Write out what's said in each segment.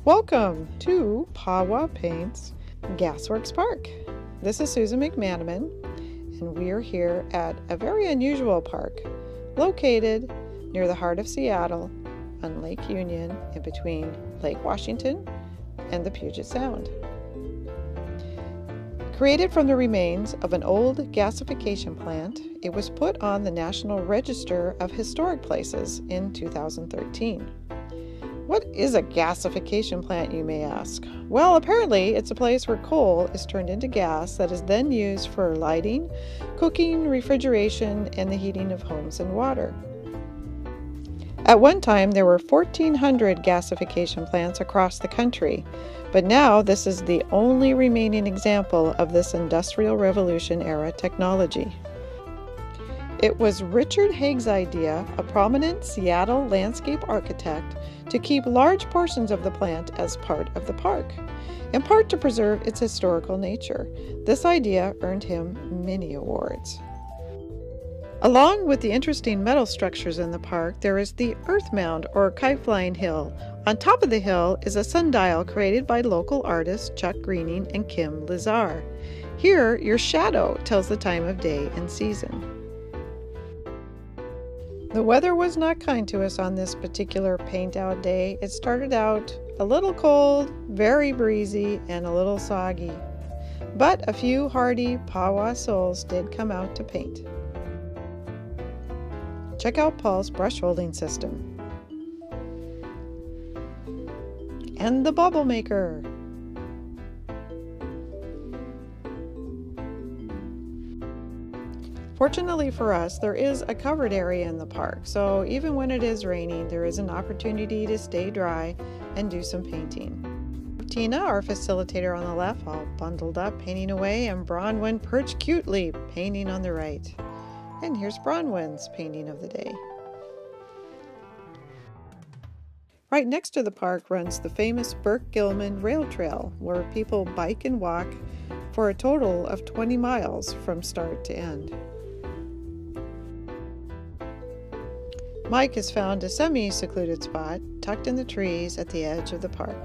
Welcome to PAWA Paints Gasworks Park. This is Susan McManaman, and we are here at a very unusual park located near the heart of Seattle on Lake Union in between Lake Washington and the Puget Sound. Created from the remains of an old gasification plant, it was put on the National Register of Historic Places in 2013. What is a gasification plant, you may ask? Well, apparently it's a place where coal is turned into gas that is then used for lighting, cooking, refrigeration, and the heating of homes and water. At one time, there were 1,400 gasification plants across the country, but now this is the only remaining example of this Industrial Revolution era technology. It was Richard Haig's idea, a prominent Seattle landscape architect, to keep large portions of the plant as part of the park, in part to preserve its historical nature. This idea earned him many awards. Along with the interesting metal structures in the park, there is the Earth Mound, or kite-flying hill. On top of the hill is a sundial created by local artists Chuck Greening and Kim Lazar. Here, your shadow tells the time of day and season. The weather was not kind to us on this particular paint-out day. It started out a little cold, very breezy, and a little soggy. But a few hardy PAWA souls did come out to paint. Check out Paul's brush holding system. And the bubble maker. Fortunately for us, there is a covered area in the park, so even when it is raining, there is an opportunity to stay dry and do some painting. Tina, our facilitator on the left, all bundled up, painting away, and Bronwyn perched cutely, painting on the right. And here's Bronwyn's painting of the day. Right next to the park runs the famous Burke-Gilman Rail Trail, where people bike and walk for a total of 20 miles from start to end. Mike has found a semi-secluded spot tucked in the trees at the edge of the park.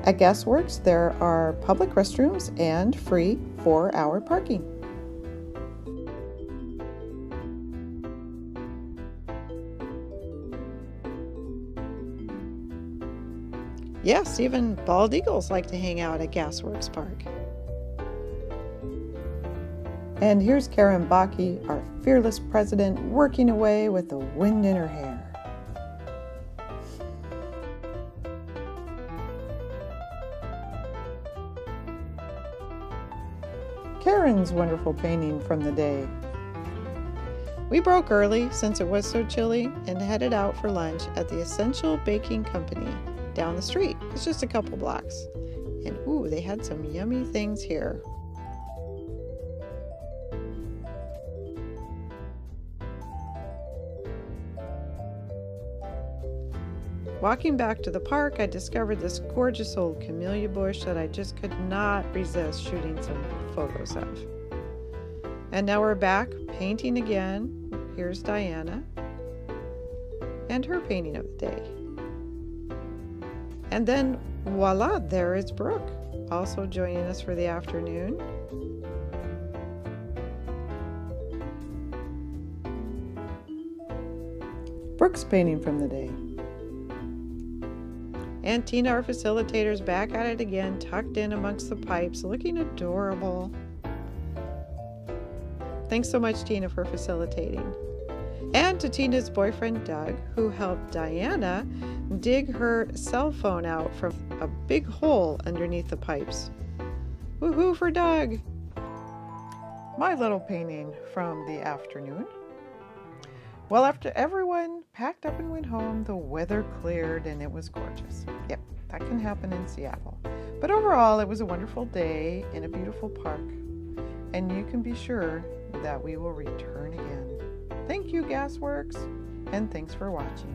At Gasworks, there are public restrooms and free 4-hour parking. Yes, even bald eagles like to hang out at Gasworks Park. And here's Karen Bakke, our fearless president, working away with the wind in her hair. Karen's wonderful painting from the day. We broke early since it was so chilly and headed out for lunch at the Essential Baking Company down the street. It's just a couple blocks. And ooh, they had some yummy things here. Walking back to the park, I discovered this gorgeous old camellia bush that I just could not resist shooting some photos of. And now we're back painting again. Here's Diana and her painting of the day. And then voila, there is Brooke, also joining us for the afternoon. Brooke's painting from the day. And Tina, our facilitator, is back at it again, tucked in amongst the pipes, looking adorable. Thanks so much, Tina, for facilitating. And to Tina's boyfriend, Doug, who helped Diana dig her cell phone out from a big hole underneath the pipes. Woohoo for Doug! My little painting from the afternoon. Well, after everyone packed up and went home, the weather cleared and it was gorgeous. Yep, that can happen in Seattle. But overall, it was a wonderful day in a beautiful park. And you can be sure that we will return again. Thank you, Gasworks, and thanks for watching.